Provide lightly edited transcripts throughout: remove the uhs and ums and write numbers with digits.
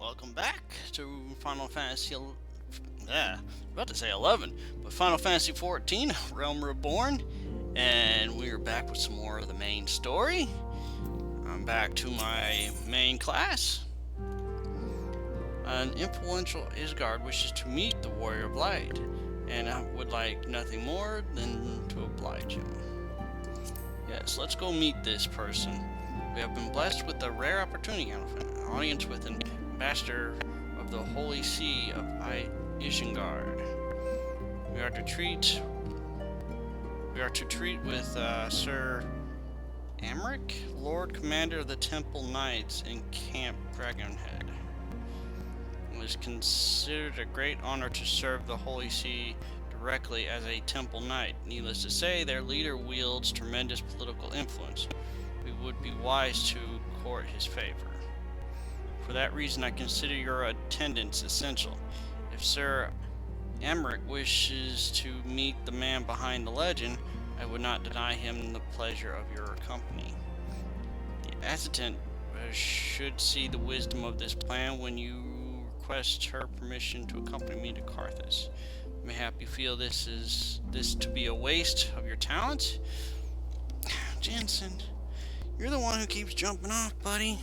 welcome back to Final Fantasy. About to say 11, but Final Fantasy 14, Realm Reborn, and we are back with some more of the main story. I'm back to my main class. An influential Isgard wishes to meet the Warrior of Light, and I would like nothing more than to oblige him. Yes, let's go meet this person. We have been blessed with a rare opportunity, an audience with an ambassador of the Holy See of Isengard. We are to treat with Sir Amric, Lord Commander of the Temple Knights in Camp Dragonhead. It was considered a great honor to serve the Holy See directly as a Temple Knight. Needless to say, their leader wields tremendous political influence. We would be wise to court his favor. For that reason, I consider your attendance essential. If Sir Amric wishes to meet the man behind the legend, I would not deny him the pleasure of your company. The assistant should see the wisdom of this plan when you request her permission to accompany me to Carthus. Mayhap you feel this to be a waste of your talents? Jensen, you're the one who keeps jumping off, buddy.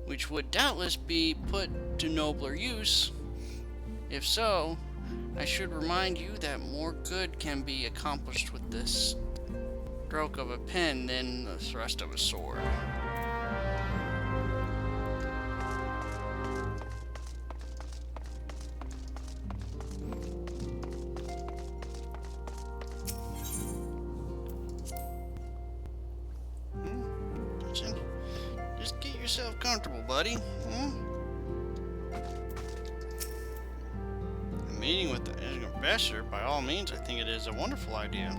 Which would doubtless be put to nobler use. If so, I should remind you that more good can be accomplished with the stroke of a pen than the thrust of a sword. Just get yourself comfortable, buddy. A meeting with the ambassador, by all means, I think it is a wonderful idea.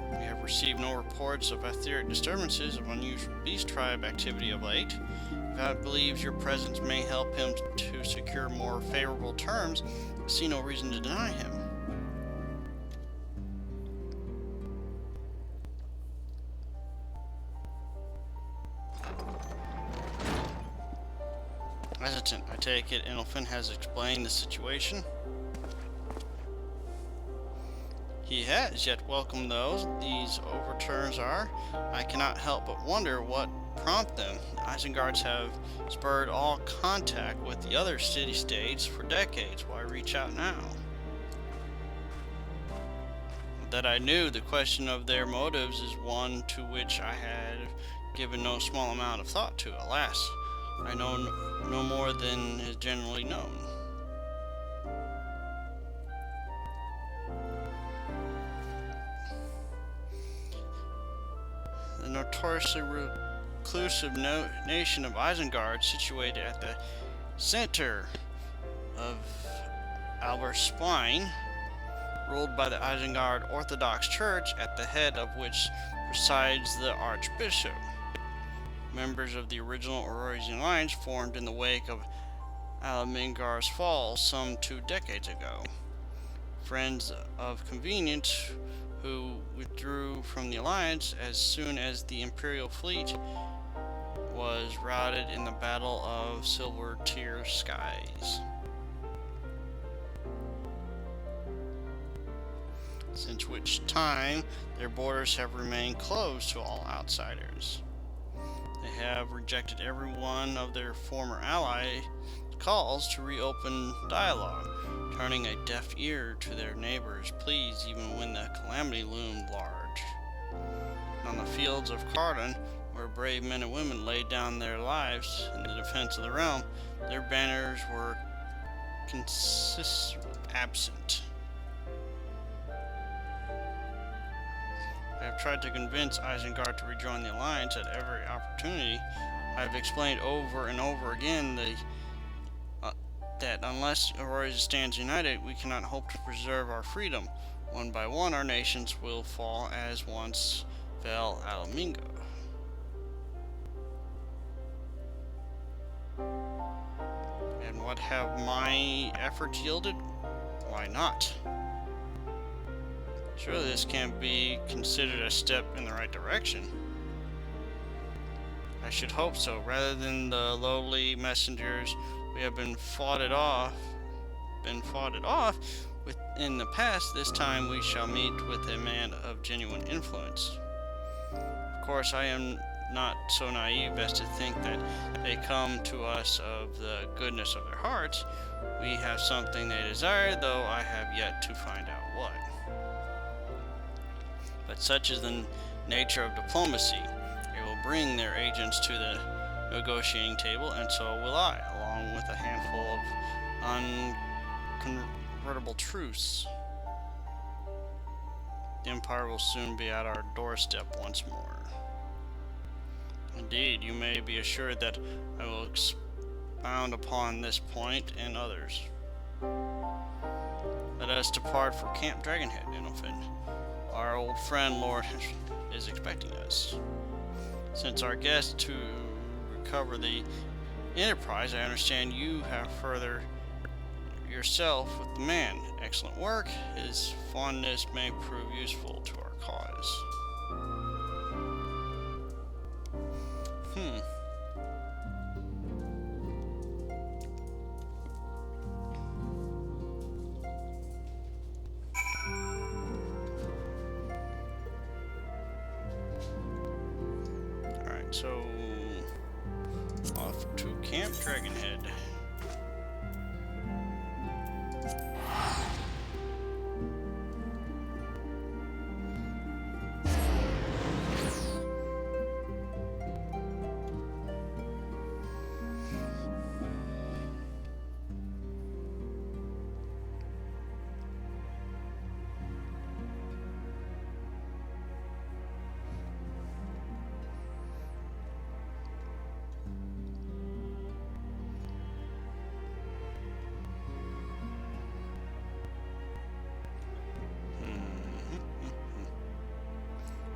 We have received no reports of etheric disturbances of unusual beast tribe activity of late. If God believes your presence may help him to secure more favorable terms, I see no reason to deny him. Hesitant, I take it Inolfin has explained the situation. He has, yet welcome though these overturns are, I cannot help but wonder what prompted them. The Isengards have spurred all contact with the other city-states for decades. Why reach out now? That I knew, the question of their motives is one to which I had given no small amount of thought to. Alas, I know no more than is generally known. The notoriously reclusive nation of Isengard, situated at the center of Alberspine, ruled by the Isengard Orthodox Church, at the head of which presides the Archbishop. Members of the original Orosian Alliance formed in the wake of Alamingar's fall some 2 decades ago. Friends of convenience who withdrew from the alliance as soon as the Imperial fleet was routed in the Battle of Silver Tear Skies. Since which time, their borders have remained closed to all outsiders. They have rejected every one of their former allies' calls to reopen dialogue, turning a deaf ear to their neighbors' pleas even when the calamity loomed large. On the fields of Cardon, where brave men and women laid down their lives in the defense of the realm, their banners were absent. I have tried to convince Isengard to rejoin the Alliance at every opportunity. I have explained over and over again that unless Aurora stands united, we cannot hope to preserve our freedom. One by one, our nations will fall as once fell Alaminga. And what have my efforts yielded? Why not? Surely this can't be considered a step in the right direction. I should hope so. Rather than the lowly messengers we have been fought it off with in the past, this time we shall meet with a man of genuine influence. Of course, I am not so naive as to think that they come to us of the goodness of their hearts. We have something they desire, though I have yet to find out what. But such is the nature of diplomacy. They will bring their agents to the negotiating table, and so will I, along with a handful of unconvertible truths. The Empire will soon be at our doorstep once more. Indeed, you may be assured that I will expound upon this point and others. Let us depart for Camp Dragonhead, Infant. Our old friend Lord is expecting us. Since our guest to recover the Enterprise, I understand you have further yourself with the man. Excellent work. His fondness may prove useful to our cause. Alright, so off to Camp Dragonhead.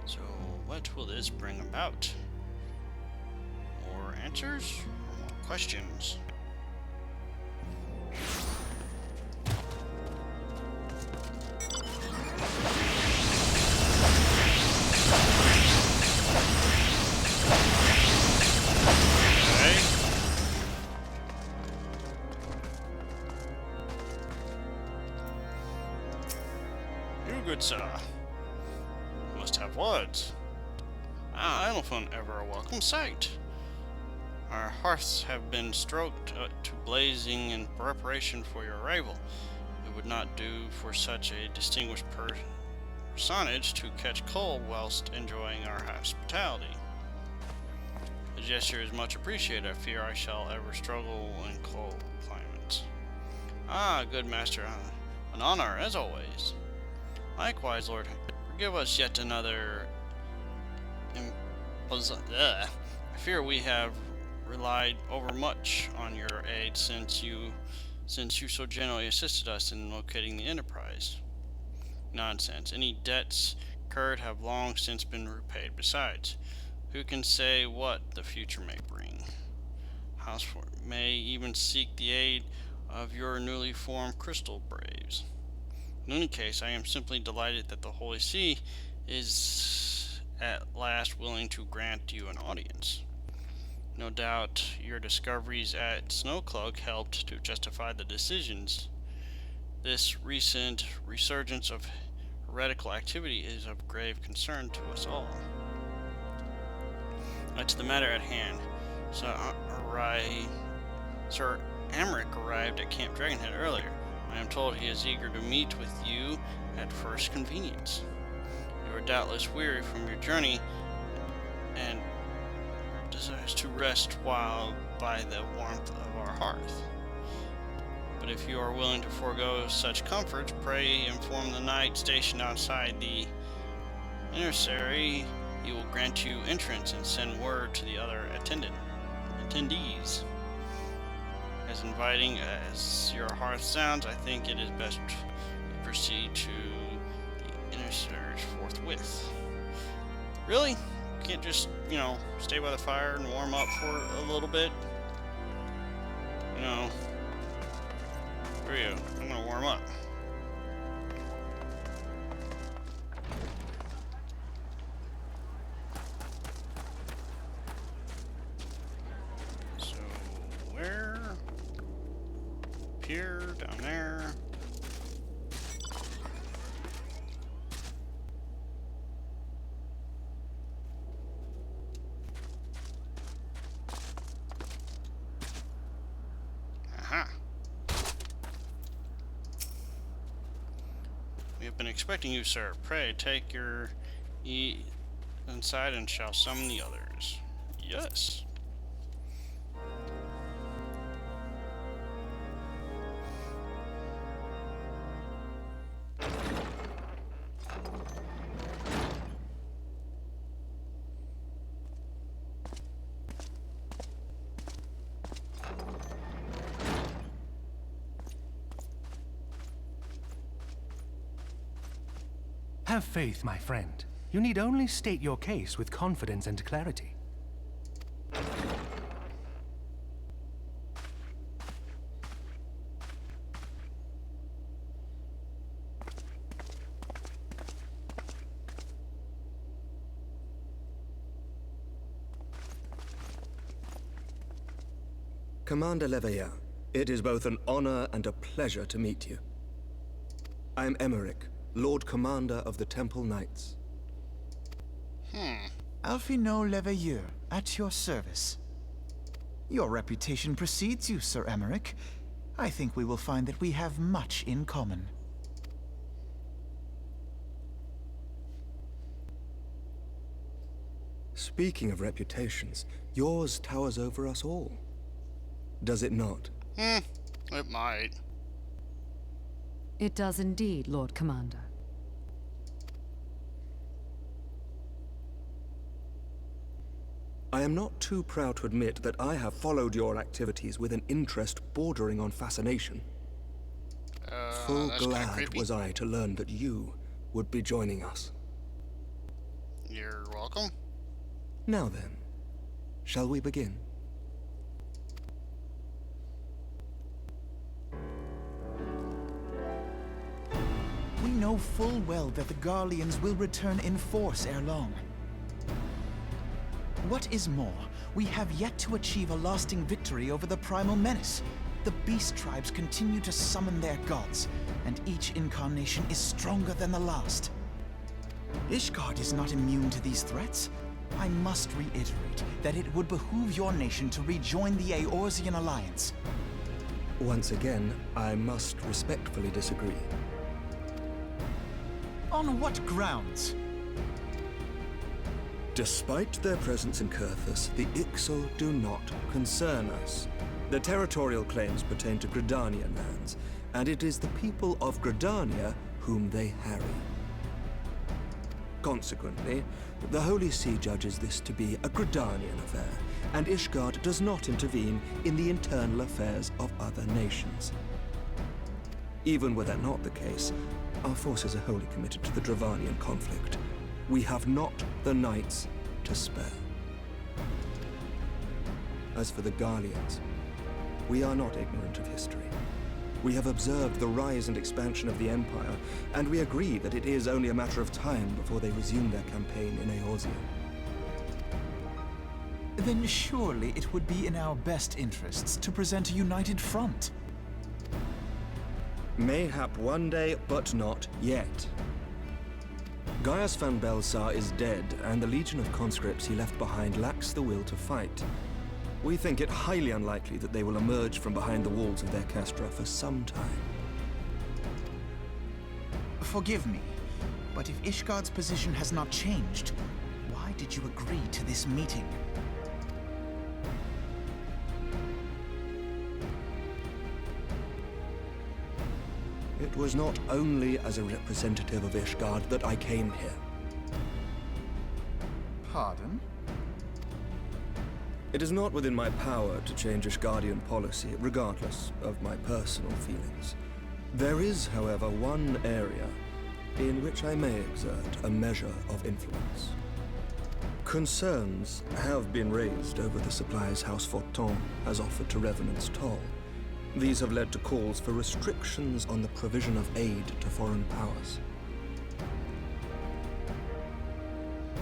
So, what will this bring about? More answers or more questions? Okay. You good sir. Must have words. Elephant, ever a welcome sight. Our hearths have been stroked to blazing in preparation for your arrival. It would not do for such a distinguished personage to catch cold whilst enjoying our hospitality. The gesture is much appreciated. I fear I shall ever struggle in cold climates. Ah, good master, an honor as always. Likewise, Lord. Give us yet another I fear we have relied overmuch on your aid since you so generally assisted us in locating the Enterprise. Nonsense. Any debts incurred have long since been repaid. Besides, who can say what the future may bring? Housefort may even seek the aid of your newly formed crystal braves. In any case, I am simply delighted that the Holy See is at last willing to grant you an audience. No doubt your discoveries at Snowcloak helped to justify the decisions. This recent resurgence of heretical activity is of grave concern to us all. To the matter at hand. Sir Amric arrived at Camp Dragonhead earlier. I am told he is eager to meet with you at first convenience. You are doubtless weary from your journey and desires to rest while by the warmth of our hearth. But if you are willing to forego such comforts, pray inform the knight stationed outside the emissary. He will grant you entrance and send word to the other attendees. As inviting as your hearth sounds, I think it is best to proceed to the emissary forthwith. Really? Can't just, stay by the fire and warm up for a little bit? Screw you. I'm gonna warm up. here, down there. Aha. We have been expecting you, sir. Pray, take your inside and shall summon the others. Yes. Have faith, my friend. You need only state your case with confidence and clarity. Commander Leveilleur, it is both an honor and a pleasure to meet you. I am Emmerich, Lord Commander of the Temple Knights. Alphino Leveilleur, at your service. Your reputation precedes you, Sir Emmerich. I think we will find that we have much in common. Speaking of reputations, yours towers over us all. Does it not? It might. It does indeed, Lord Commander. I am not too proud to admit that I have followed your activities with an interest bordering on fascination. Full glad was I to learn that you would be joining us. You're welcome. Now then, shall we begin? We know full well that the Garleans will return in force ere long. What is more, we have yet to achieve a lasting victory over the primal menace. The beast tribes continue to summon their gods, and each incarnation is stronger than the last. Ishgard is not immune to these threats. I must reiterate that it would behoove your nation to rejoin the Eorzean Alliance. Once again, I must respectfully disagree. On what grounds? Despite their presence in Kurthus, the Ixal do not concern us. Their territorial claims pertain to Gridanian lands, and it is the people of Gridania whom they harry. Consequently, the Holy See judges this to be a Gridanian affair, and Ishgard does not intervene in the internal affairs of other nations. Even were that not the case, our forces are wholly committed to the Dravanian conflict. We have not the knights to spare. As for the Garleans, we are not ignorant of history. We have observed the rise and expansion of the Empire, and we agree that it is only a matter of time before they resume their campaign in Eorzea. Then surely it would be in our best interests to present a united front. Mayhap one day, but not yet. Gaius van Belsar is dead, and the legion of conscripts he left behind lacks the will to fight. We think it highly unlikely that they will emerge from behind the walls of their castra for some time. Forgive me, but if Ishgard's position has not changed, why did you agree to this meeting? It was not only as a representative of Ishgard that I came here. Pardon? It is not within my power to change Ishgardian policy, regardless of my personal feelings. There is, however, one area in which I may exert a measure of influence. Concerns have been raised over the supplies House Forton has offered to Revenant's Toll. These have led to calls for restrictions on the provision of aid to foreign powers.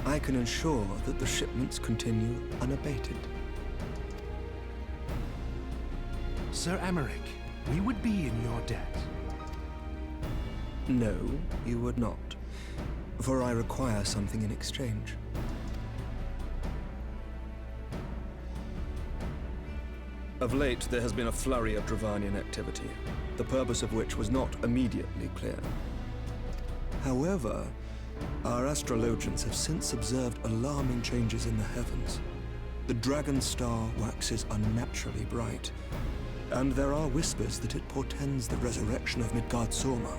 I can ensure that the shipments continue unabated. Sir Emmerich, we would be in your debt. No, you would not. For I require something in exchange. Of late, there has been a flurry of Dravanian activity, the purpose of which was not immediately clear. However, our astrologians have since observed alarming changes in the heavens. The dragon star waxes unnaturally bright, and there are whispers that it portends the resurrection of Midgard-Sorma.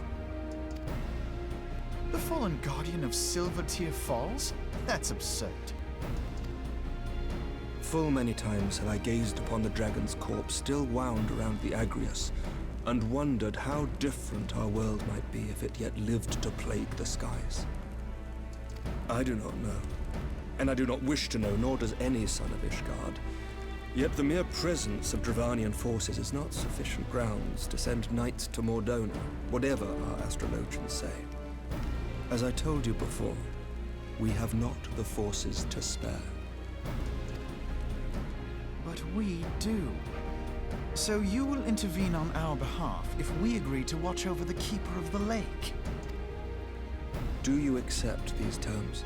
The fallen guardian of Silvertear Falls? That's absurd. Full many times have I gazed upon the dragon's corpse still wound around the Agrius, and wondered how different our world might be if it yet lived to plague the skies. I do not know, and I do not wish to know, nor does any son of Ishgard. Yet the mere presence of Dravanian forces is not sufficient grounds to send knights to Mordona, whatever our astrologians say. As I told you before, we have not the forces to spare. But we do. So you will intervene on our behalf if we agree to watch over the Keeper of the Lake. Do you accept these terms?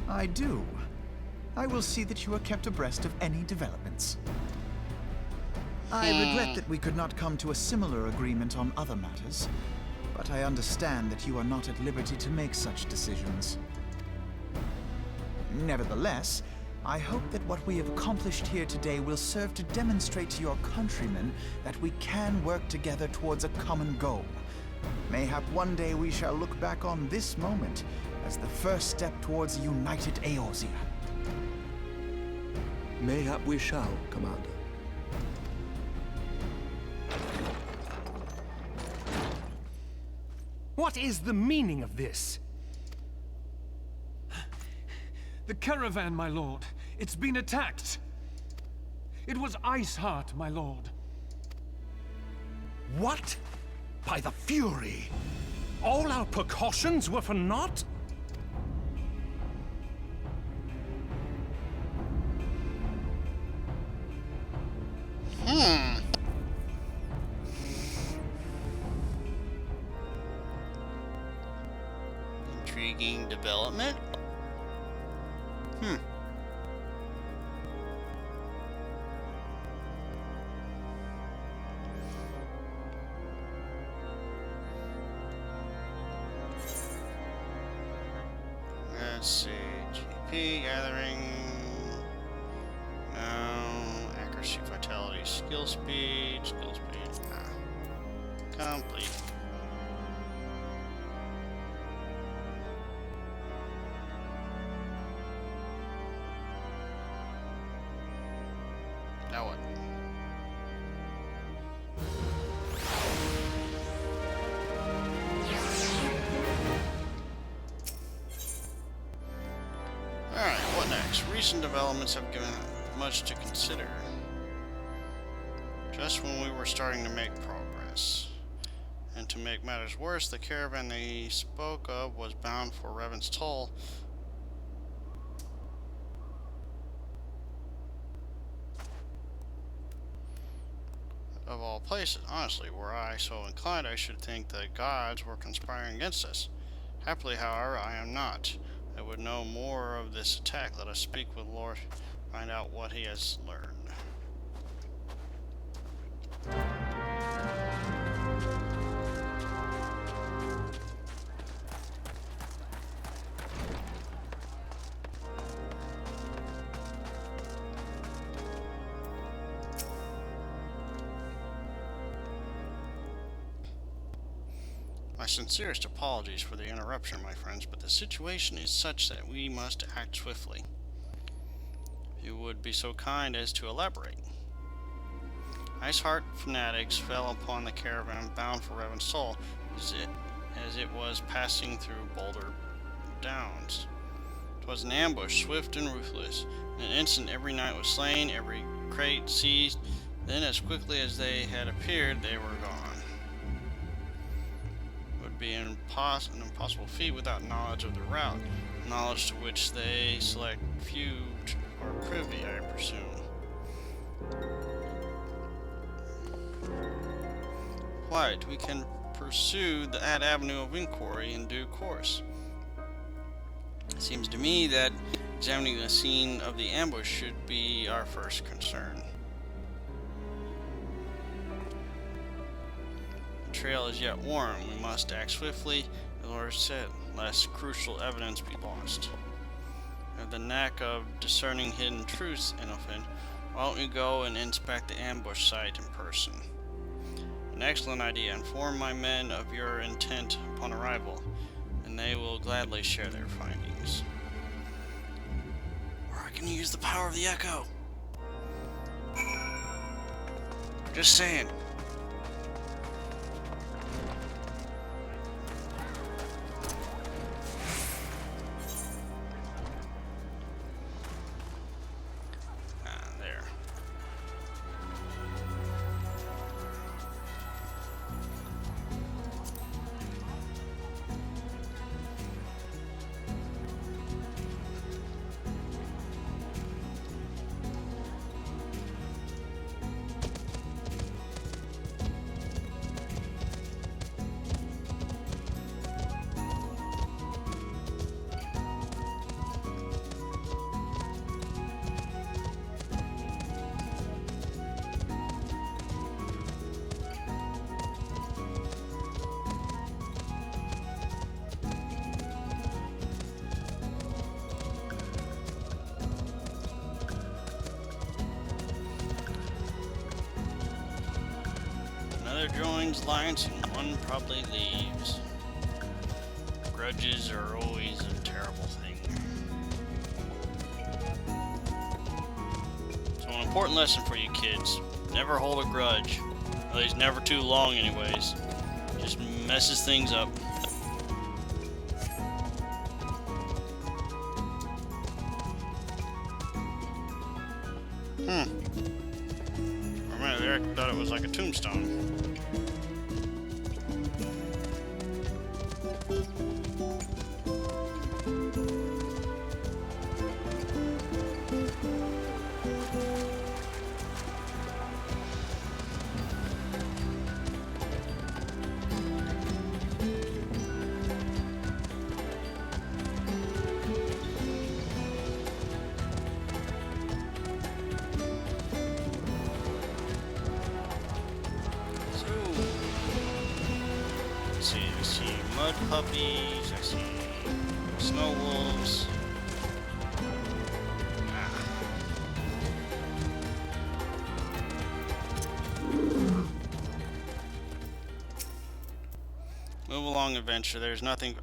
I do. I will see that you are kept abreast of any developments. I regret that we could not come to a similar agreement on other matters, but I understand that you are not at liberty to make such decisions. Nevertheless, I hope that what we have accomplished here today will serve to demonstrate to your countrymen that we can work together towards a common goal. Mayhap one day we shall look back on this moment as the first step towards a united Eorzea. Mayhap we shall, Commander. What is the meaning of this? The caravan, my lord. It's been attacked. It was Iceheart, my lord. What? By the Fury! All our precautions were for naught? Intriguing development. Let's see. GP gathering. No. Accuracy, vitality, skill speed. Skill speed. Nah. Complete. Now what? Alright, what next? Recent developments have given much to consider. Just when we were starting to make progress. And to make matters worse, the caravan they spoke of was bound for Revan's Toll. Of all places, honestly, were I so inclined, I should think the gods were conspiring against us. Happily, however, I am not. I would know more of this attack. Let us speak with Lord, find out what he has learned. My sincerest apologies for the interruption, my friends, but the situation is such that we must act swiftly. If you would be so kind as to elaborate. Iceheart fanatics fell upon the caravan bound for Revan's Soul as it was passing through Boulder Downs. 'Twas an ambush, swift and ruthless. In an instant every knight was slain, every crate seized, then as quickly as they had appeared, they were gone. Be an impossible feat without knowledge of the route, knowledge to which they select few are privy, I presume. Quiet, we can pursue that avenue of inquiry in due course. It seems to me that examining the scene of the ambush should be our first concern. The trail is yet warm. We must act swiftly, as Lord said, lest crucial evidence be lost. I have the knack of discerning hidden truths, Innocent. Why don't you go and inspect the ambush site in person? An excellent idea. Inform my men of your intent upon arrival, and they will gladly share their findings. Or I can use the power of the echo. Just saying. There. Another joins alliance and one probably leaves. Grudges are always a terrible thing. So an important lesson for you kids. Never hold a grudge. At least never too long anyways. Just messes things up. For a minute there, I thought it was like a tombstone. I see mud puppies, I see snow wolves. Move along, adventure. There's nothing.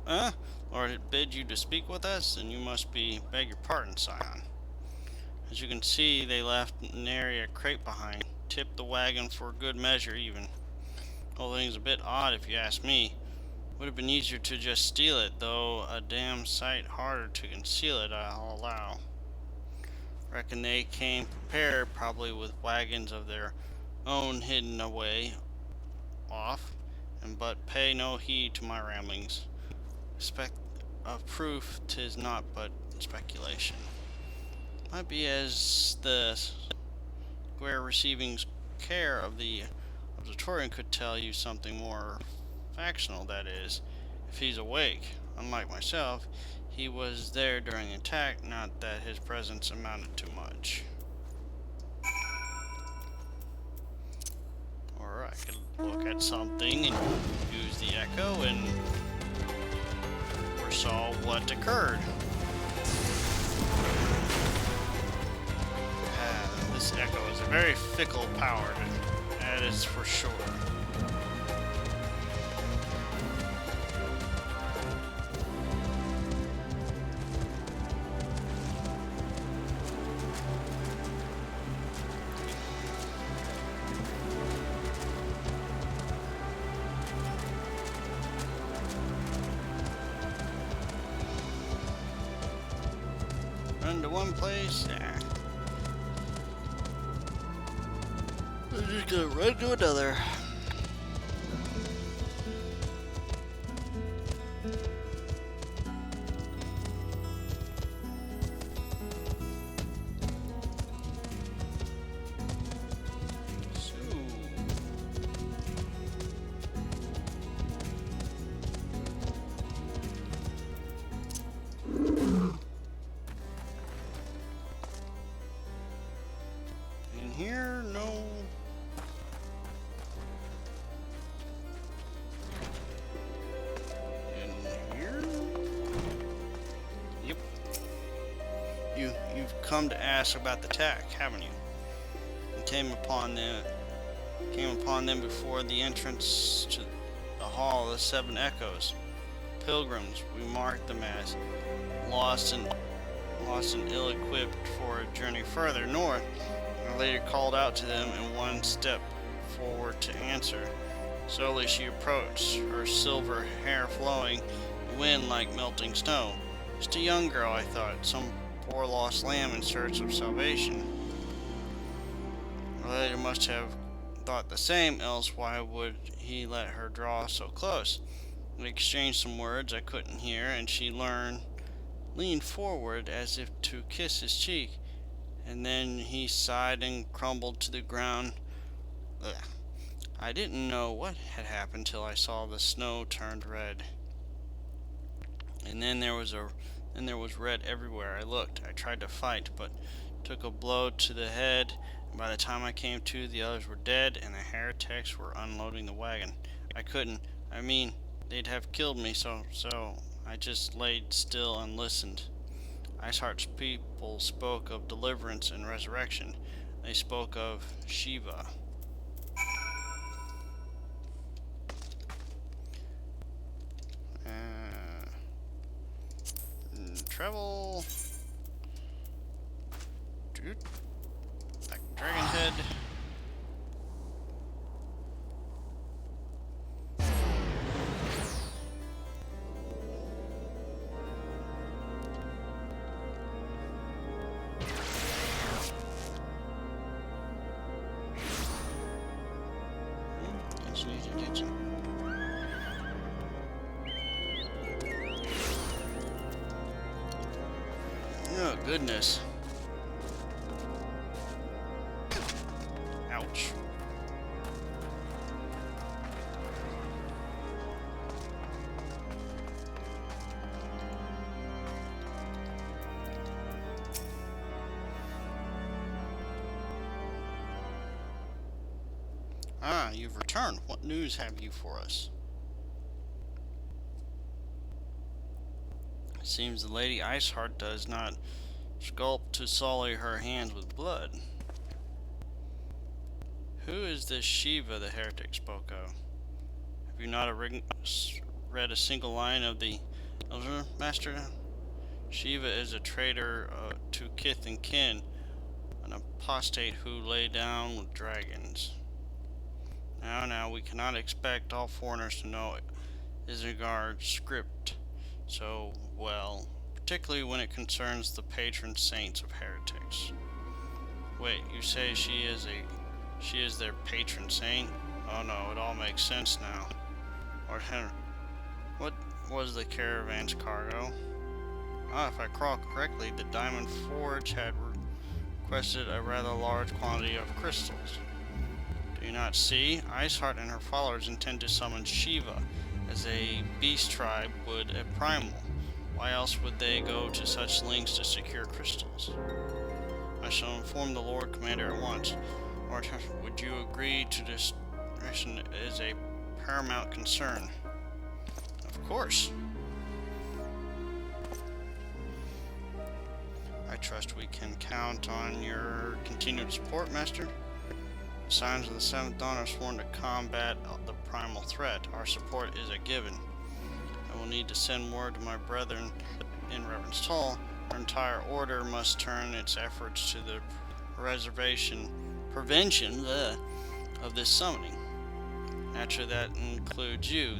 Lord had bid you to speak with us, and you must beg your pardon, Scion. As you can see, they left nary a crate behind. Tipped the wagon for good measure, even. The whole thing's a bit odd, if you ask me. Would have been easier to just steal it, though a damn sight harder to conceal it, I'll allow. Reckon they came prepared, probably with wagons of their own hidden away off, and but pay no heed to my ramblings. Of proof 'tis not but speculation. Might be as the square receiving care of the observatorium could tell you something more factional, that is, if he's awake. Unlike myself, he was there during the attack, not that his presence amounted to much. Or I could look at something and use the echo and foresaw what occurred. This echo is a very fickle power, that is for sure. Run to one place, I'm just gonna run to another. come to ask about the attack, haven't you? And came upon them before the entrance to the Hall of the Seven Echoes. Pilgrims, we marked them as lost and ill-equipped for a journey further north. Our lady called out to them and one step forward to answer. Slowly she approached, her silver hair flowing, the wind like melting snow. Just a young girl, I thought, some poor lost lamb in search of salvation. Our lady must have thought the same, else why would he let her draw so close? We exchanged some words I couldn't hear, and she leaned forward as if to kiss his cheek, and then he sighed and crumbled to the ground. Ugh. I didn't know what had happened till I saw the snow turned red. And then there was red everywhere I looked. I tried to fight, but took a blow to the head, and by the time I came to, the others were dead, and the heretics were unloading the wagon. They'd have killed me, so I just laid still and listened. Iceheart's people spoke of deliverance and resurrection. They spoke of Shiva. Travel. Dude. Back to Dragonhead. Oh, goodness. Ouch. Ah, you've returned. What news have you for us? It seems the Lady Iceheart does not sculpt to sully her hands with blood. Who is this Shiva the heretic spoke of? Have you not read a single line of the Elder Master? Shiva is a traitor to kith and kin, an apostate who lay down with dragons. Now, we cannot expect all foreigners to know Isengard's script so well, particularly when it concerns the patron saints of heretics. Wait, you say she is their patron saint? Oh no, it all makes sense now. Lord Henry, what was the caravan's cargo? If I recall correctly, the Diamond Forge had requested a rather large quantity of crystals. Do you not see? Iceheart and her followers intend to summon Shiva, as a beast tribe would a primal. Why else would they go to such lengths to secure crystals? I shall inform the Lord Commander at once. Lord, would you agree to this mission as a paramount concern? Of course. I trust we can count on your continued support, Master. The Signs of the Seventh Dawn are sworn to combat the primal threat. Our support is a given. I will need to send word to my brethren in Reverend's Hall. Our entire order must turn its efforts to the prevention of this summoning. Naturally, that includes you,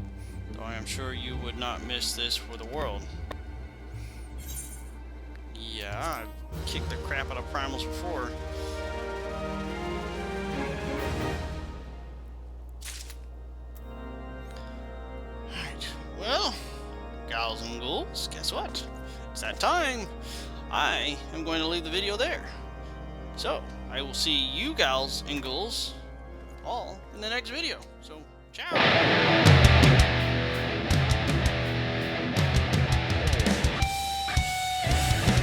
though I am sure you would not miss this for the world. Yeah, I've kicked the crap out of primals before. Alright, well, gals and ghouls, guess what? It's that time. I am going to leave the video there. So, I will see you gals and ghouls all in the next video. So, ciao!